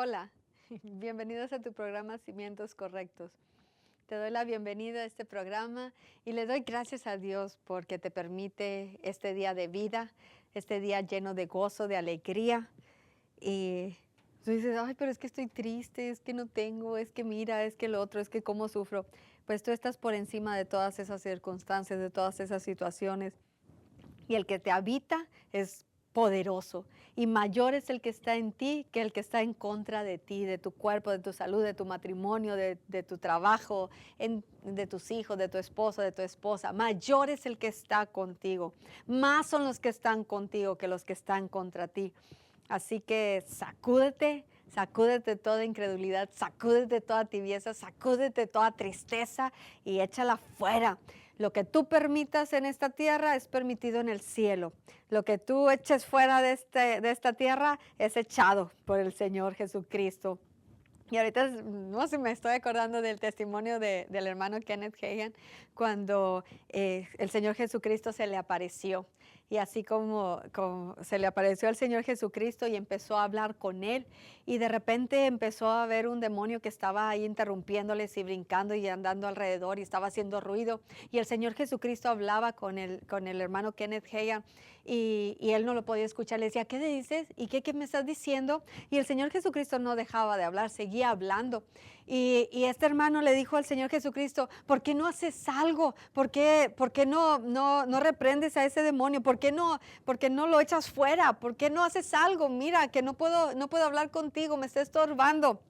Hola, bienvenidos a tu programa Cimientos Correctos. Te doy la bienvenida a este programa y le doy gracias a Dios porque te permite este día de vida, este día lleno de gozo, de alegría. Y tú dices, ay, pero es que estoy triste, es que no tengo, es que mira, es que lo otro, es que cómo sufro. Pues tú estás por encima de todas esas circunstancias, de todas esas situaciones. Y el que te habita es poderoso y mayor es el que está en ti que el que está en contra de ti, de tu cuerpo, de tu salud, de tu matrimonio, de tu trabajo, de tus hijos, de tu esposo, de tu esposa. Mayor es el que está contigo. Más son los que están contigo que los que están contra ti. Así que sacúdete, sacúdete toda incredulidad, sacúdete toda tibieza, sacúdete toda tristeza y échala fuera. Lo que tú permitas en esta tierra es permitido en el cielo. Lo que tú eches fuera de esta tierra es echado por el Señor Jesucristo. Y ahorita, no sé, me estoy acordando del testimonio del hermano Kenneth Hagin cuando el Señor Jesucristo se le apareció. Y así como se le apareció al Señor Jesucristo y empezó a hablar con él. Y de repente empezó a ver un demonio que estaba ahí interrumpiéndoles y brincando y andando alrededor y estaba haciendo ruido. Y el Señor Jesucristo hablaba con el hermano Kenneth Hagin y él no lo podía escuchar. Le decía, ¿qué dices? ¿Y qué me estás diciendo? Y el Señor Jesucristo no dejaba de hablar, seguía hablando. Y este hermano le dijo al Señor Jesucristo, ¿por qué no haces algo? ¿Por qué no reprendes a ese demonio? ¿Por qué no lo echas fuera? ¿Por qué no haces algo? Mira, que no puedo hablar contigo, me está estorbando.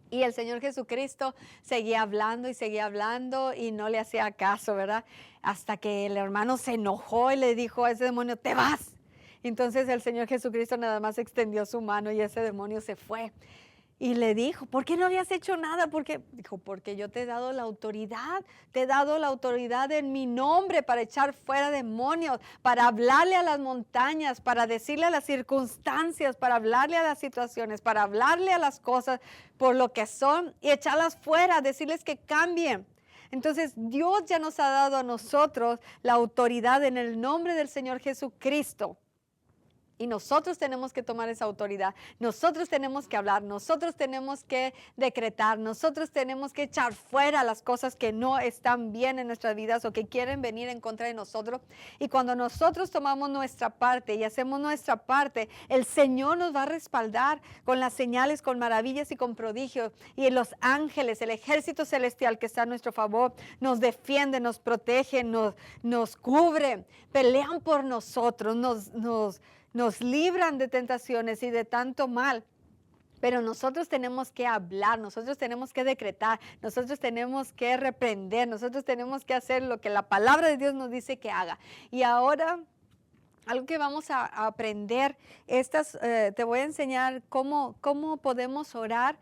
Y el Señor Jesucristo seguía hablando y no le hacía caso, ¿verdad? Hasta que el hermano se enojó y le dijo a ese demonio, te vas. Entonces el Señor Jesucristo nada más extendió su mano y ese demonio se fue. Y le dijo, ¿por qué no habías hecho nada? Dijo, porque yo te he dado la autoridad en mi nombre para echar fuera demonios, para hablarle a las montañas, para decirle a las circunstancias, para hablarle a las situaciones, para hablarle a las cosas por lo que son y echarlas fuera, decirles que cambien. Entonces Dios ya nos ha dado a nosotros la autoridad en el nombre del Señor Jesucristo. Y nosotros tenemos que tomar esa autoridad, nosotros tenemos que hablar, nosotros tenemos que decretar, nosotros tenemos que echar fuera las cosas que no están bien en nuestras vidas o que quieren venir en contra de nosotros. Y cuando nosotros tomamos nuestra parte y hacemos nuestra parte, el Señor nos va a respaldar con las señales, con maravillas y con prodigios. Y los ángeles, el ejército celestial que está a nuestro favor, nos defiende, nos protege, nos cubre, pelean por nosotros, nos libran de tentaciones y de tanto mal. Pero nosotros tenemos que hablar, nosotros tenemos que decretar, nosotros tenemos que reprender, nosotros tenemos que hacer lo que la palabra de Dios nos dice que haga. Y ahora, algo que vamos a aprender, te voy a enseñar cómo podemos orar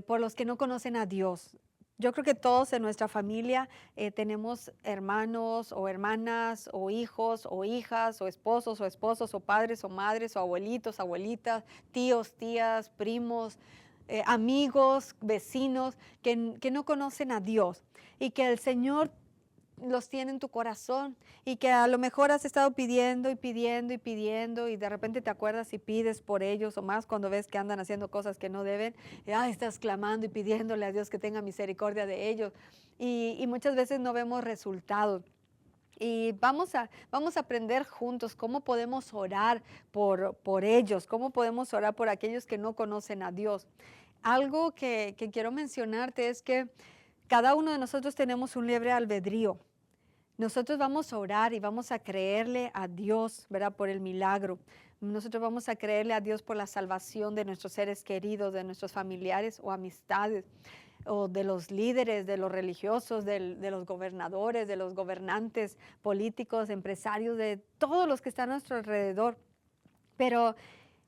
por los que no conocen a Dios. Yo creo que todos en nuestra familia tenemos hermanos o hermanas o hijos o hijas o esposos o padres o madres o abuelitos, abuelitas, tíos, tías, primos, amigos, vecinos que no conocen a Dios y que el Señor los tiene en tu corazón y que a lo mejor has estado pidiendo y pidiendo y pidiendo y de repente te acuerdas y pides por ellos o más cuando ves que andan haciendo cosas que no deben, estás clamando y pidiéndole a Dios que tenga misericordia de ellos y muchas veces no vemos resultados. Y vamos a aprender juntos cómo podemos orar por ellos, cómo podemos orar por aquellos que no conocen a Dios. Algo que quiero mencionarte es que cada uno de nosotros tenemos un libre albedrío. Nosotros vamos a orar y vamos a creerle a Dios, ¿verdad? Por el milagro. Nosotros vamos a creerle a Dios por la salvación de nuestros seres queridos, de nuestros familiares o amistades, o de los líderes, de los religiosos, de los gobernadores, de los gobernantes políticos, empresarios, de todos los que están a nuestro alrededor. Pero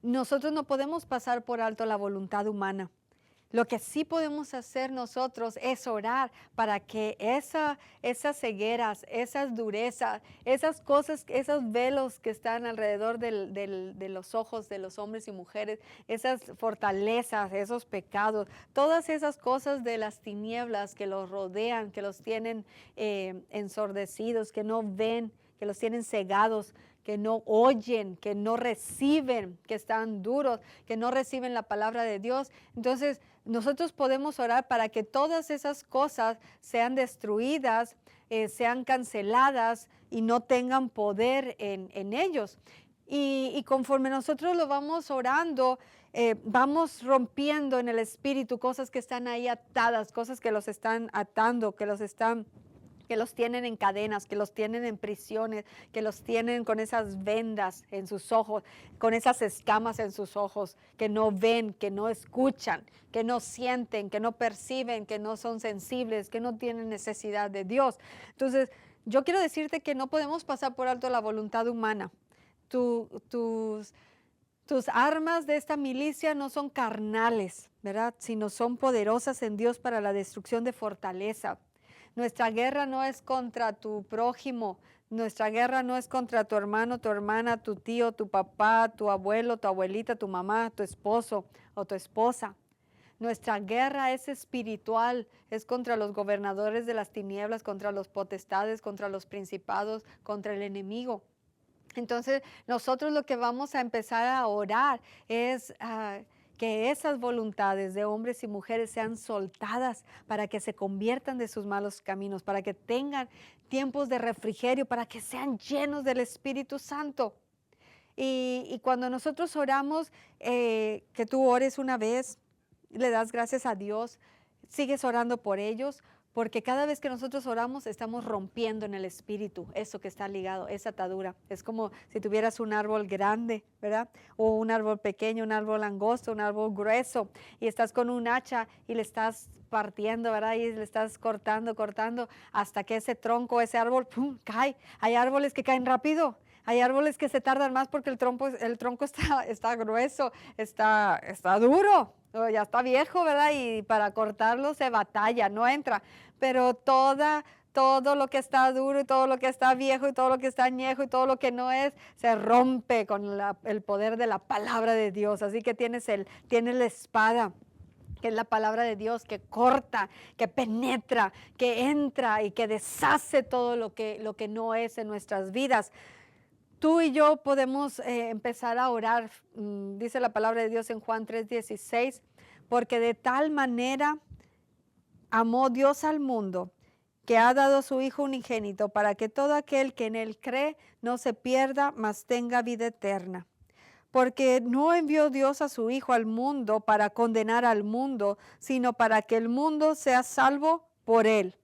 nosotros no podemos pasar por alto la voluntad humana. Lo que sí podemos hacer nosotros es orar para que esas cegueras, esas durezas, esas cosas, esos velos que están alrededor de los ojos de los hombres y mujeres, esas fortalezas, esos pecados, todas esas cosas de las tinieblas que los rodean, que los tienen ensordecidos, que no ven, que los tienen cegados, que no oyen, que no reciben, que están duros, que no reciben la palabra de Dios. Entonces, nosotros podemos orar para que todas esas cosas sean destruidas, sean canceladas y no tengan poder en ellos. Y conforme nosotros lo vamos orando, vamos rompiendo en el espíritu cosas que están ahí atadas, cosas que los están atando, que los tienen en cadenas, que los tienen en prisiones, que los tienen con esas vendas en sus ojos, con esas escamas en sus ojos, que no ven, que no escuchan, que no sienten, que no perciben, que no son sensibles, que no tienen necesidad de Dios. Entonces, yo quiero decirte que no podemos pasar por alto la voluntad humana. Tus armas de esta milicia no son carnales, ¿verdad? Sino son poderosas en Dios para la destrucción de fortaleza. Nuestra guerra no es contra tu prójimo, nuestra guerra no es contra tu hermano, tu hermana, tu tío, tu papá, tu abuelo, tu abuelita, tu mamá, tu esposo o tu esposa. Nuestra guerra es espiritual, es contra los gobernadores de las tinieblas, contra los potestades, contra los principados, contra el enemigo. Entonces, nosotros lo que vamos a empezar a orar es que esas voluntades de hombres y mujeres sean soltadas para que se conviertan de sus malos caminos, para que tengan tiempos de refrigerio, para que sean llenos del Espíritu Santo. Y cuando nosotros oramos, que tú ores una vez, le das gracias a Dios, sigues orando por ellos, porque cada vez que nosotros oramos estamos rompiendo en el espíritu eso que está ligado, esa atadura. Es como si tuvieras un árbol grande, ¿verdad? O un árbol pequeño, un árbol angosto, un árbol grueso, y estás con un hacha y le estás partiendo, ¿verdad? Y le estás cortando hasta que ese tronco, ese árbol, ¡pum!, cae. Hay árboles que caen rápido. Hay árboles que se tardan más porque el tronco está grueso, está duro, ya está viejo, ¿verdad? Y para cortarlo se batalla, no entra. Pero todo lo que está duro y todo lo que está viejo y todo lo que está añejo y todo lo que no es, se rompe con el poder de la palabra de Dios. Así que tienes la espada, que es la palabra de Dios, que corta, que penetra, que entra y que deshace todo lo que no es en nuestras vidas. Tú y yo podemos empezar a orar, dice la palabra de Dios en Juan 3:16, porque de tal manera amó Dios al mundo, que ha dado a su Hijo unigénito, para que todo aquel que en él cree no se pierda, mas tenga vida eterna. Porque no envió Dios a su Hijo al mundo para condenar al mundo, sino para que el mundo sea salvo por él.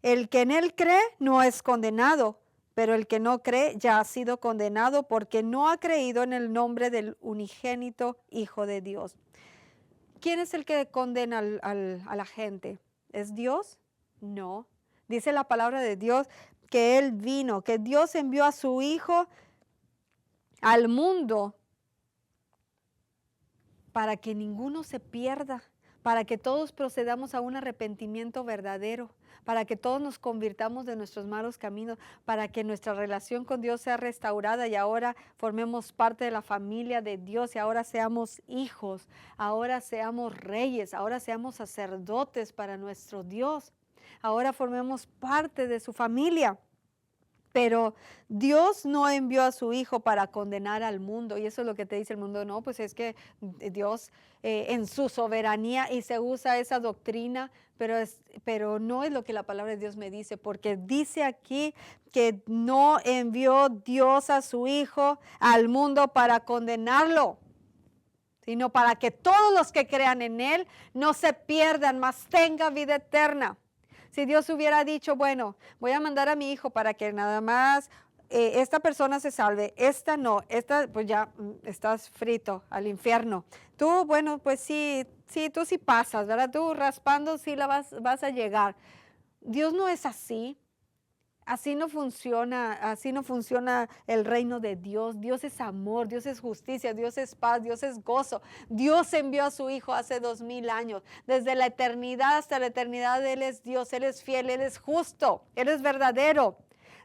El que en él cree no es condenado, pero el que no cree ya ha sido condenado porque no ha creído en el nombre del unigénito Hijo de Dios. ¿Quién es el que condena a la gente? ¿Es Dios? No. Dice la palabra de Dios que Él vino, que Dios envió a su Hijo al mundo para que ninguno se pierda, para que todos procedamos a un arrepentimiento verdadero, para que todos nos convirtamos de nuestros malos caminos, para que nuestra relación con Dios sea restaurada y ahora formemos parte de la familia de Dios y ahora seamos hijos, ahora seamos reyes, ahora seamos sacerdotes para nuestro Dios, ahora formemos parte de su familia. Pero Dios no envió a su Hijo para condenar al mundo, y eso es lo que te dice el mundo. No, pues es que Dios en su soberanía, y se usa esa doctrina, pero no es lo que la palabra de Dios me dice, porque dice aquí que no envió Dios a su Hijo al mundo para condenarlo, sino para que todos los que crean en Él no se pierdan, mas tengan vida eterna. Si Dios hubiera dicho, bueno, voy a mandar a mi hijo para que nada más esta persona se salve, esta no, esta pues ya estás frito al infierno. Tú, bueno, pues sí, tú sí pasas, ¿verdad? Tú raspando sí la vas a llegar. Dios no es así. Así no funciona el reino de Dios. Dios es amor, Dios es justicia, Dios es paz, Dios es gozo. Dios envió a su Hijo hace 2000 años. Desde la eternidad hasta la eternidad Él es Dios, Él es fiel, Él es justo, Él es verdadero.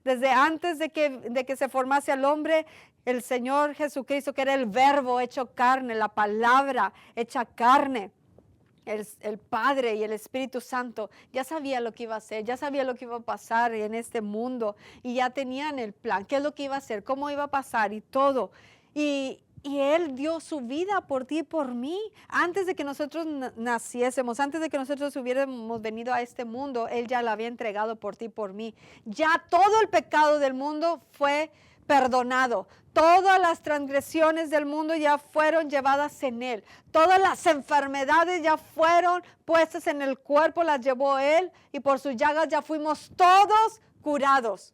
Desde antes de que se formase al hombre, el Señor Jesucristo, que era el verbo hecho carne, la palabra hecha carne, el Padre y el Espíritu Santo ya sabía lo que iba a hacer, ya sabía lo que iba a pasar en este mundo y ya tenían el plan, qué es lo que iba a hacer, cómo iba a pasar y todo. Y Él dio su vida por ti y por mí. Antes de que nosotros naciésemos, antes de que nosotros hubiéramos venido a este mundo, Él ya la había entregado por ti y por mí. Ya todo el pecado del mundo fue perdonado. Todas las transgresiones del mundo ya fueron llevadas en Él. Todas las enfermedades ya fueron puestas en el cuerpo, las llevó Él y por sus llagas ya fuimos todos curados.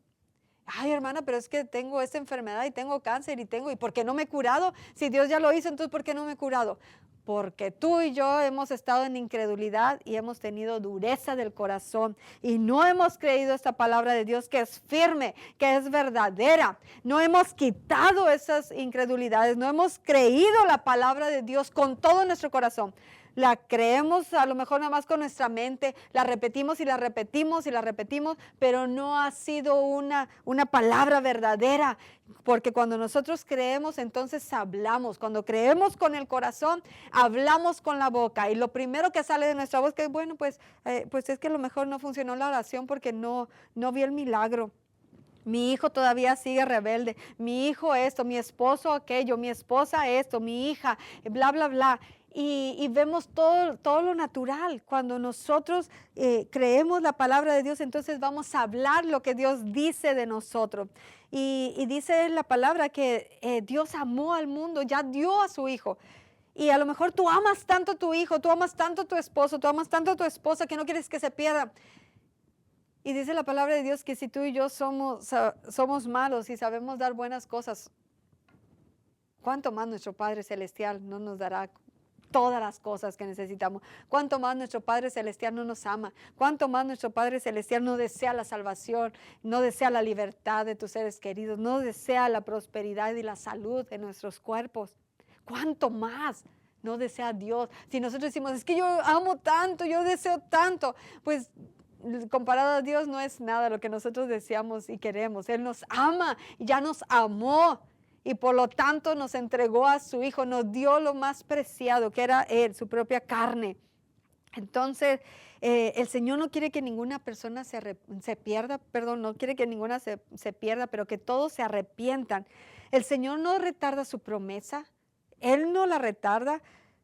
Ay, hermana, pero es que tengo esta enfermedad y tengo cáncer ¿y por qué no me he curado? Si Dios ya lo hizo, entonces ¿por qué no me he curado? Porque tú y yo hemos estado en incredulidad y hemos tenido dureza del corazón y no hemos creído esta palabra de Dios que es firme, que es verdadera. No hemos quitado esas incredulidades, no hemos creído la palabra de Dios con todo nuestro corazón. La creemos a lo mejor nada más con nuestra mente, la repetimos y la repetimos y la repetimos, pero no ha sido una palabra verdadera, porque cuando nosotros creemos, entonces hablamos. Cuando creemos con el corazón, hablamos con la boca. Y lo primero que sale de nuestra voz que es, bueno, pues es que a lo mejor no funcionó la oración porque no vi el milagro. Mi hijo todavía sigue rebelde, mi hijo esto, mi esposo aquello, mi esposa esto, mi hija, bla, bla, bla. Y vemos todo lo natural. Cuando nosotros creemos la palabra de Dios, entonces vamos a hablar lo que Dios dice de nosotros. Y dice la palabra que Dios amó al mundo, ya dio a su hijo. Y a lo mejor tú amas tanto a tu hijo, tú amas tanto a tu esposo, tú amas tanto a tu esposa que no quieres que se pierda. Y dice la palabra de Dios que si tú y yo somos malos y sabemos dar buenas cosas, ¿cuánto más nuestro Padre Celestial no nos dará todas las cosas que necesitamos? ¿Cuánto más nuestro Padre Celestial no nos ama? ¿Cuánto más nuestro Padre Celestial no desea la salvación, no desea la libertad de tus seres queridos, no desea la prosperidad y la salud de nuestros cuerpos? ¿Cuánto más no desea Dios? Si nosotros decimos, es que yo amo tanto, yo deseo tanto, pues comparado a Dios no es nada lo que nosotros deseamos y queremos. Él nos ama, ya nos amó y por lo tanto nos entregó a su Hijo, nos dio lo más preciado que era Él, su propia carne. Entonces, el Señor no quiere que ninguna persona se pierda, perdón, no quiere que ninguna se pierda, pero que todos se arrepientan. El Señor no retarda su promesa, Él no la retarda.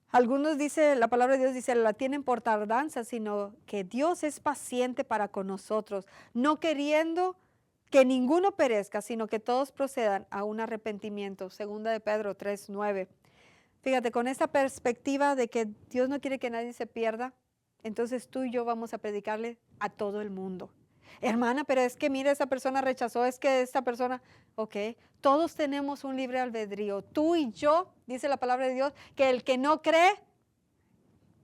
Algunos dice, la palabra de Dios dice, la tienen por tardanza, sino que Dios es paciente para con nosotros, no queriendo que ninguno perezca, sino que todos procedan a un arrepentimiento. Segunda de Pedro 3:9. Fíjate, con esta perspectiva de que Dios no quiere que nadie se pierda, entonces tú y yo vamos a predicarle a todo el mundo. Hermana, pero es que mira, esa persona rechazó, es que esta persona, ok, todos tenemos un libre albedrío. Tú y yo, dice la palabra de Dios, que el que no cree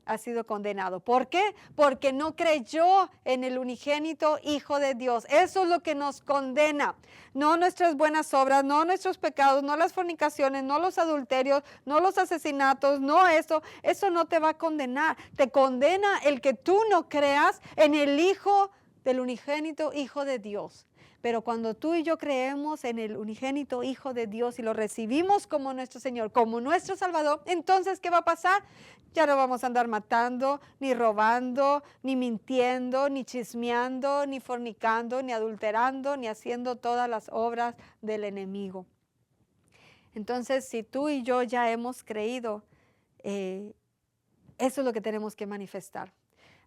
ha sido condenado. ¿Por qué? Porque no creyó en el unigénito Hijo de Dios. Eso es lo que nos condena. No nuestras buenas obras, no nuestros pecados, no las fornicaciones, no los adulterios, no los asesinatos, no eso. Eso no te va a condenar. Te condena el que tú no creas en el Hijo del unigénito Hijo de Dios. Pero cuando tú y yo creemos en el unigénito Hijo de Dios y lo recibimos como nuestro Señor, como nuestro Salvador, entonces, ¿qué va a pasar? Ya no vamos a andar matando, ni robando, ni mintiendo, ni chismeando, ni fornicando, ni adulterando, ni haciendo todas las obras del enemigo. Entonces, si tú y yo ya hemos creído, eso es lo que tenemos que manifestar.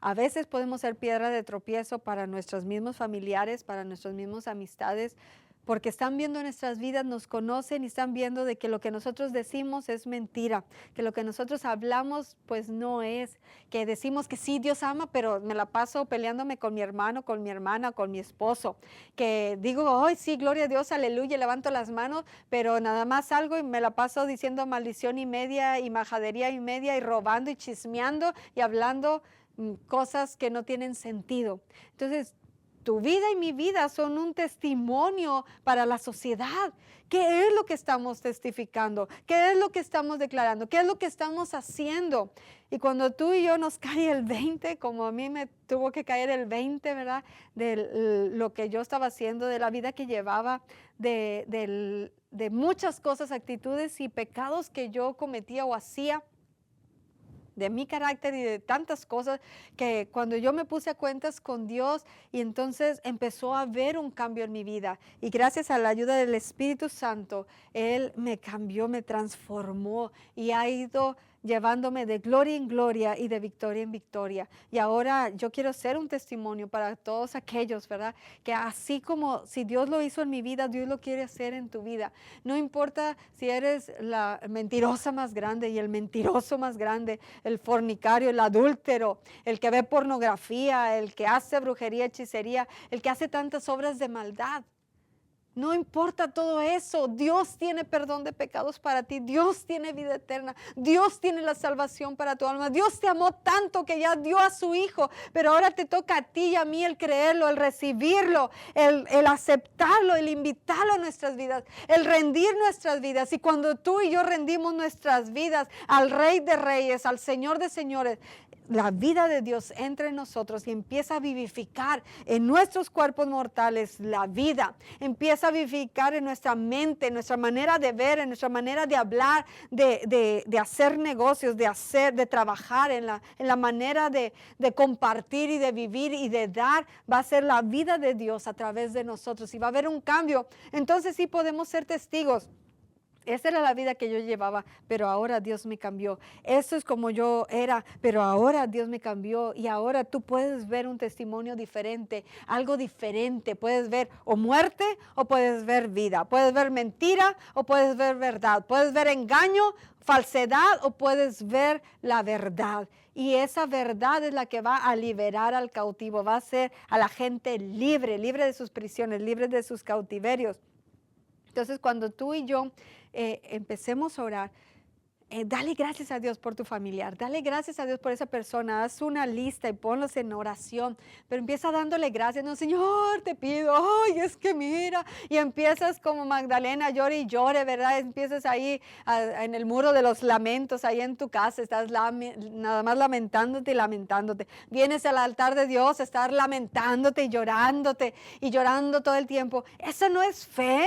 A veces podemos ser piedra de tropiezo para nuestros mismos familiares, para nuestras mismas amistades, porque están viendo nuestras vidas, nos conocen y están viendo de que lo que nosotros decimos es mentira, que lo que nosotros hablamos pues no es, que decimos que sí, Dios ama, pero me la paso peleándome con mi hermano, con mi hermana, con mi esposo, que digo, ay sí, gloria a Dios, aleluya, levanto las manos, pero nada más salgo y me la paso diciendo maldición y media y majadería y media y robando y chismeando y hablando cosas que no tienen sentido. Entonces, tu vida y mi vida son un testimonio para la sociedad. ¿Qué es lo que estamos testificando? ¿Qué es lo que estamos declarando? ¿Qué es lo que estamos haciendo? Y cuando tú y yo nos cae el 20, como a mí me tuvo que caer el 20, ¿verdad? De lo que yo estaba haciendo, de la vida que llevaba, de muchas cosas, actitudes y pecados que yo cometía o hacía. de mi carácter y de tantas cosas que cuando yo me puse a cuentas con Dios y entonces empezó a haber un cambio en mi vida y gracias a la ayuda del Espíritu Santo, Él me cambió, me transformó y ha ido llevándome de gloria en gloria y de victoria en victoria. Y ahora yo quiero ser un testimonio para todos aquellos, ¿verdad? Que así como si Dios lo hizo en mi vida, Dios lo quiere hacer en tu vida. No importa si eres la mentirosa más grande y el mentiroso más grande, el fornicario, el adúltero, el que ve pornografía, el que hace brujería, hechicería, el que hace tantas obras de maldad. No importa todo eso, Dios tiene perdón de pecados para ti, Dios tiene vida eterna, Dios tiene la salvación para tu alma, Dios te amó tanto que ya dio a su Hijo, pero ahora te toca a ti y a mí el creerlo, el recibirlo, el aceptarlo, el invitarlo a nuestras vidas, el rendir nuestras vidas. Y cuando tú y yo rendimos nuestras vidas al Rey de Reyes, al Señor de Señores, la vida de Dios entra en nosotros y empieza a vivificar en nuestros cuerpos mortales la vida, empieza a vivificar en nuestra mente, en nuestra manera de ver, en nuestra manera de hablar, de hacer negocios, de trabajar, en la manera de compartir y de vivir y de dar. Va a ser la vida de Dios a través de nosotros y va a haber un cambio. Entonces sí podemos ser testigos. Esa era la vida que yo llevaba, pero ahora Dios me cambió. Eso es como yo era, pero ahora Dios me cambió y ahora tú puedes ver un testimonio diferente, algo diferente. Puedes ver o muerte o puedes ver vida. Puedes ver mentira o puedes ver verdad. Puedes ver engaño, falsedad o puedes ver la verdad. Y esa verdad es la que va a liberar al cautivo, va a hacer a la gente libre, libre de sus prisiones, libre de sus cautiverios. Entonces, cuando tú y yo empecemos a orar, dale gracias a Dios por tu familiar, dale gracias a Dios por esa persona, haz una lista y ponlos en oración, pero empieza dándole gracias. No, Señor, te pido, ay, es que mira, y empiezas como Magdalena, llore y llore, ¿verdad? Empiezas ahí en el muro de los lamentos, ahí en tu casa, estás nada más lamentándote y lamentándote. Vienes al altar de Dios, estás lamentándote y llorando todo el tiempo. ¿Eso no es fe?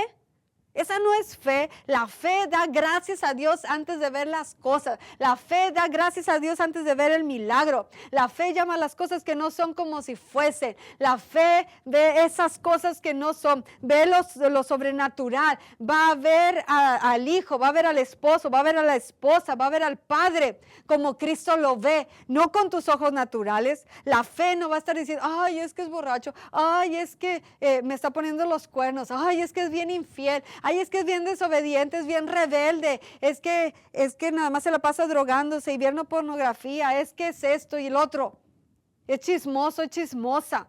Esa no es fe. La fe da gracias a Dios antes de ver las cosas. La fe da gracias a Dios antes de ver el milagro. La fe llama a las cosas que no son como si fuesen. La fe ve esas cosas que no son. Ve lo sobrenatural. Va a ver al hijo, va a ver al esposo, va a ver a la esposa, va a ver al padre como Cristo lo ve. No con tus ojos naturales. La fe no va a estar diciendo, ay, es que es borracho. Ay, es que me está poniendo los cuernos. Ay, es que es bien infiel. Ay, es que es bien desobediente, es bien rebelde, es que nada más se la pasa drogándose y viendo pornografía, es que es esto y el otro. Es chismoso, es chismosa.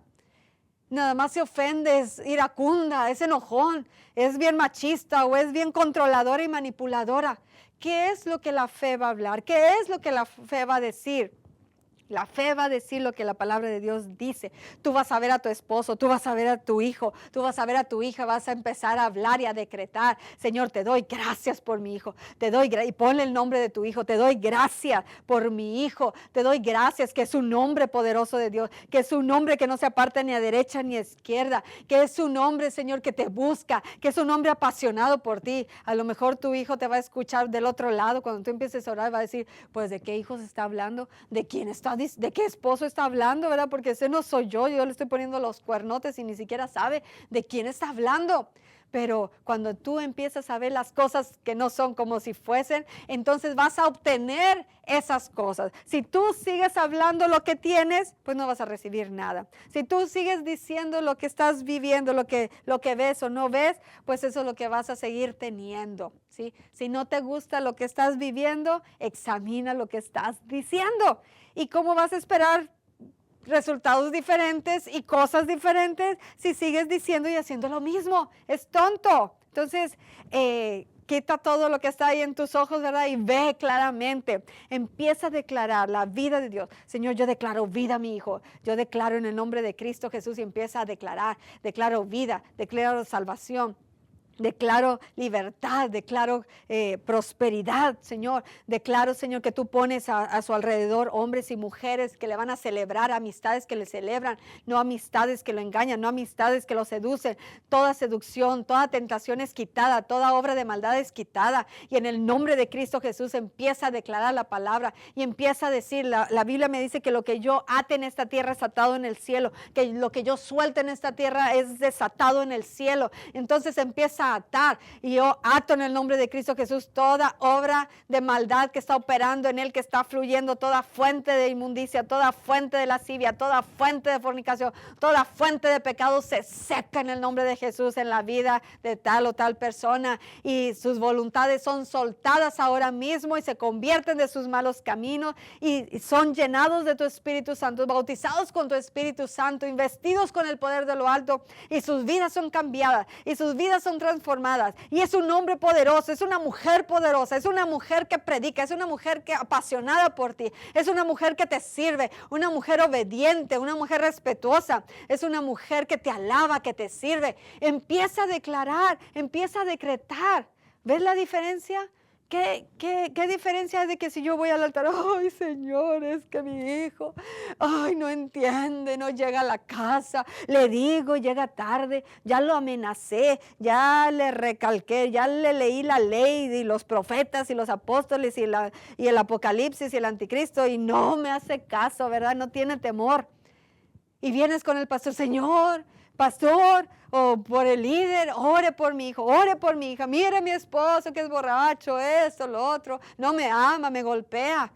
Nada más se ofende, es iracunda, es enojón, es bien machista o es bien controladora y manipuladora. ¿Qué es lo que la fe va a hablar? ¿Qué es lo que la fe va a decir? La fe va a decir lo que la palabra de Dios dice. Tú vas a ver a tu esposo, tú vas a ver a tu hijo, tú vas a ver a tu hija, vas a empezar a hablar y a decretar. Señor, te doy gracias por mi hijo, y ponle el nombre de tu hijo, te doy gracias por mi hijo, te doy gracias que es un nombre poderoso de Dios, que es un nombre que no se aparta ni a derecha ni a izquierda, que es un nombre, Señor, que te busca, que es un hombre apasionado por ti. A lo mejor tu hijo te va a escuchar del otro lado cuando tú empieces a orar, va a decir, pues ¿de qué hijos está hablando? ¿De quién está de qué esposo está hablando, verdad? Porque ese no soy yo le estoy poniendo los cuernotes y ni siquiera sabe de quién está hablando. Pero cuando tú empiezas a ver las cosas que no son como si fuesen, entonces vas a obtener esas cosas. Si tú sigues hablando lo que tienes, pues no vas a recibir nada. Si tú sigues diciendo lo que estás viviendo, lo que ves o no ves, pues eso es lo que vas a seguir teniendo, ¿sí? Si no te gusta lo que estás viviendo, examina lo que estás diciendo. ¿Y cómo vas a esperar resultados diferentes y cosas diferentes si sigues diciendo y haciendo lo mismo? Es tonto. Entonces, quita todo lo que está ahí en tus ojos, ¿verdad? Y ve claramente. Empieza a declarar la vida de Dios. Señor, yo declaro vida a mi hijo. Yo declaro en el nombre de Cristo Jesús y empieza a declarar. Declaro vida, declaro salvación. Declaro libertad, declaro prosperidad, Señor. Declaro, Señor, que tú pones a su alrededor hombres y mujeres que le van a celebrar, amistades que le celebran, no amistades que lo engañan, no amistades que lo seducen. Toda seducción, toda tentación es quitada, toda obra de maldad es quitada. Y en el nombre de Cristo Jesús empieza a declarar la palabra y empieza a decir, la Biblia me dice que lo que yo ate en esta tierra es atado en el cielo, que lo que yo suelte en esta tierra es desatado en el cielo. Entonces empieza a atar, y yo ato en el nombre de Cristo Jesús toda obra de maldad que está operando en él, que está fluyendo, toda fuente de inmundicia, toda fuente de lascivia, toda fuente de fornicación, toda fuente de pecado se seca en el nombre de Jesús en la vida de tal o tal persona, y sus voluntades son soltadas ahora mismo y se convierten de sus malos caminos y son llenados de tu Espíritu Santo, bautizados con tu Espíritu Santo, investidos con el poder de lo alto, y sus vidas son cambiadas y sus vidas son transformadas. Y es un hombre poderoso, es una mujer poderosa, es una mujer que predica, es una mujer que apasionada por ti, es una mujer que te sirve, una mujer obediente, una mujer respetuosa, es una mujer que te alaba, que te sirve. Empieza a declarar, empieza a decretar. ¿Ves la diferencia? ¿Qué diferencia es de que si yo voy al altar, ay Señor, es que mi hijo, ay, no entiende, no llega a la casa, le digo, llega tarde, ya lo amenacé, ya le recalqué, ya le leí la ley y los profetas y los apóstoles y el Apocalipsis y el Anticristo y no me hace caso, ¿verdad? No tiene temor. Y vienes con el pastor, Señor, pastor, o por el líder, ore por mi hijo, ore por mi hija, mire a mi esposo que es borracho, esto, lo otro, no me ama, me golpea.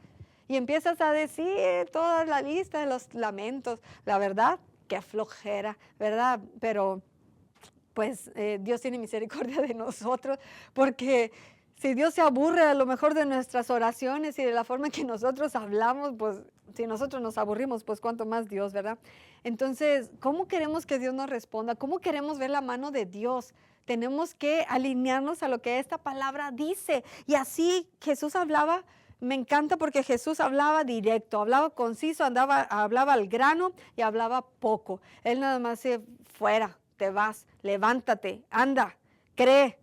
Y empiezas a decir toda la lista de los lamentos. La verdad, qué flojera, ¿verdad? Pero pues Dios tiene misericordia de nosotros, porque si Dios se aburre a lo mejor de nuestras oraciones y de la forma en que nosotros hablamos, pues si nosotros nos aburrimos, pues cuánto más Dios, ¿verdad? Entonces, ¿cómo queremos que Dios nos responda? ¿Cómo queremos ver la mano de Dios? Tenemos que alinearnos a lo que esta palabra dice. Y así Jesús hablaba. Me encanta porque Jesús hablaba directo, hablaba conciso, hablaba al grano y hablaba poco. Él nada más decía, fuera, te vas, levántate, anda, cree.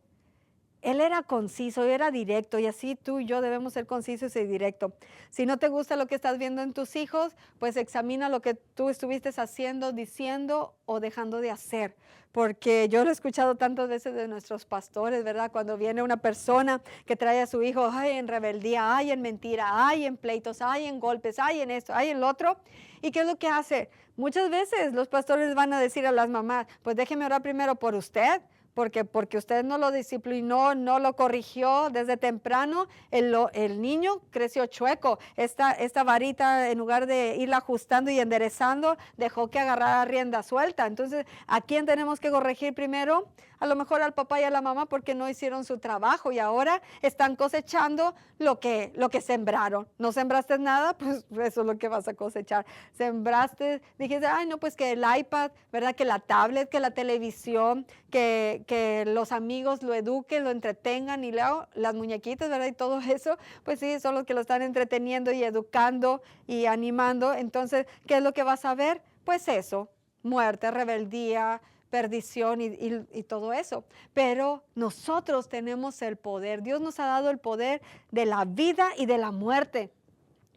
Él era conciso, era directo, y así tú y yo debemos ser concisos y directos. Si no te gusta lo que estás viendo en tus hijos, pues examina lo que tú estuviste haciendo, diciendo o dejando de hacer. Porque yo lo he escuchado tantas veces de nuestros pastores, ¿verdad? Cuando viene una persona que trae a su hijo, ay, en rebeldía, ay, en mentira, ay, en pleitos, ay, en golpes, ay, en esto, ay, en lo otro. ¿Y qué es lo que hace? Muchas veces los pastores van a decir a las mamás, pues déjeme orar primero por usted, porque usted no lo disciplinó, no lo corrigió desde temprano, el niño creció chueco. Esta varita, en lugar de irla ajustando y enderezando, dejó que agarrara rienda suelta. Entonces, ¿a quién tenemos que corregir primero? A lo mejor al papá y a la mamá, porque no hicieron su trabajo y ahora están cosechando lo que sembraron. No sembraste nada, pues eso es lo que vas a cosechar. Sembraste, dijiste, ay no, pues que el iPad, ¿verdad? Que la tablet, que la televisión, que los amigos lo eduquen, lo entretengan, y luego las muñequitas, ¿verdad? Y todo eso, pues sí, son los que lo están entreteniendo y educando y animando. Entonces, ¿qué es lo que vas a ver? Pues eso, muerte, rebeldía, perdición y todo eso. Pero nosotros tenemos el poder. Dios nos ha dado el poder de la vida y de la muerte.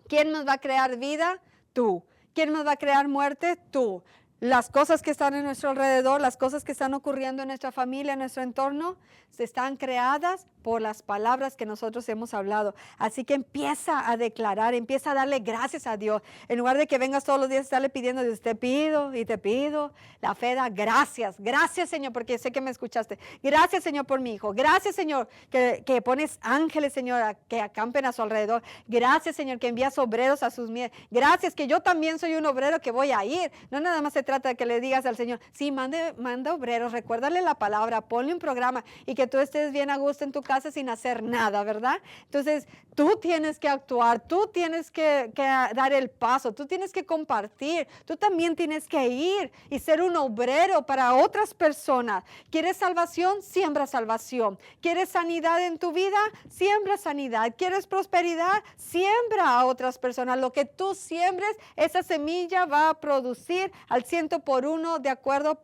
¿Quién nos va a crear vida? Tú. ¿Quién nos va a crear muerte? Tú. Las cosas que están en nuestro alrededor, las cosas que están ocurriendo en nuestra familia, en nuestro entorno, están creadas por las palabras que nosotros hemos hablado. Así que empieza a declarar, empieza a darle gracias a Dios. En lugar de que vengas todos los días a estarle pidiendo, Dios, te pido y te pido. La fe da gracias. Gracias, Señor, porque sé que me escuchaste. Gracias, Señor, por mi hijo. Gracias, Señor, que pones ángeles, Señor, que acampen a su alrededor. Gracias, Señor, que envías obreros a sus mies. Gracias, que yo también soy un obrero que voy a ir. No nada más se trata de que le digas al Señor, sí, manda obreros, recuérdale la palabra, ponle un programa y que tú estés bien a gusto en tu casa sin hacer nada, ¿verdad? Entonces, tú tienes que actuar, tú tienes que dar el paso, tú tienes que compartir, tú también tienes que ir y ser un obrero para otras personas. ¿Quieres salvación? Siembra salvación. ¿Quieres sanidad en tu vida? Siembra sanidad. ¿Quieres prosperidad? Siembra a otras personas. Lo que tú siembres, esa semilla va a producir al ciento por uno de acuerdo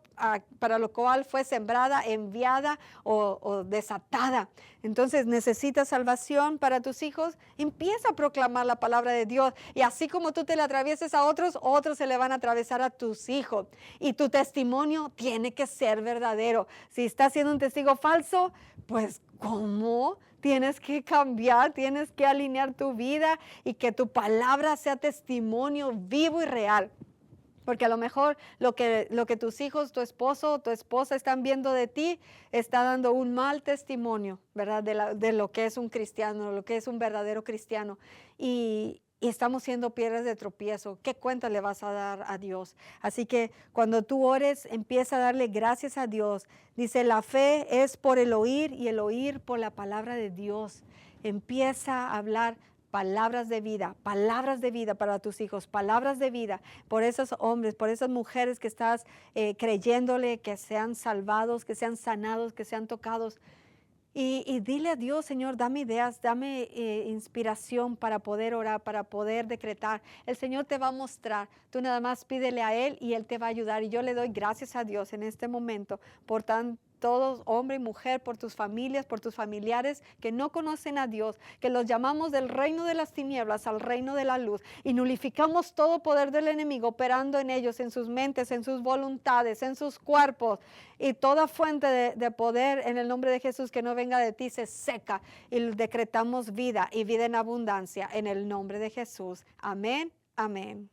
para lo cual fue sembrada, enviada o desatada. Entonces necesitas salvación para tus hijos. Empieza a proclamar la palabra de Dios. Y así como tú te la atravieses a otros, otros se le van a atravesar a tus hijos. Y tu testimonio tiene que ser verdadero. Si estás siendo un testigo falso, pues ¿cómo? Tienes que cambiar, tienes que alinear tu vida y que tu palabra sea testimonio vivo y real. Porque a lo mejor lo que tus hijos, tu esposo, tu esposa están viendo de ti, está dando un mal testimonio, ¿verdad? De lo que es un cristiano, lo que es un verdadero cristiano. Y estamos siendo piedras de tropiezo. ¿Qué cuenta le vas a dar a Dios? Así que cuando tú ores, empieza a darle gracias a Dios. Dice, la fe es por el oír y el oír por la palabra de Dios. Empieza a hablar palabras de vida para tus hijos, palabras de vida por esos hombres, por esas mujeres que estás creyéndole que sean salvados, que sean sanados, que sean tocados. Y dile a Dios, Señor, dame ideas, dame inspiración para poder orar, para poder decretar. El Señor te va a mostrar. Tú nada más pídele a Él y Él te va a ayudar. Y yo le doy gracias a Dios en este momento por todos, hombre y mujer, por tus familias, por tus familiares que no conocen a Dios, que los llamamos del reino de las tinieblas al reino de la luz y nulificamos todo poder del enemigo operando en ellos, en sus mentes, en sus voluntades, en sus cuerpos, y toda fuente de poder en el nombre de Jesús que no venga de ti se seca, y decretamos vida y vida en abundancia en el nombre de Jesús. Amén, amén.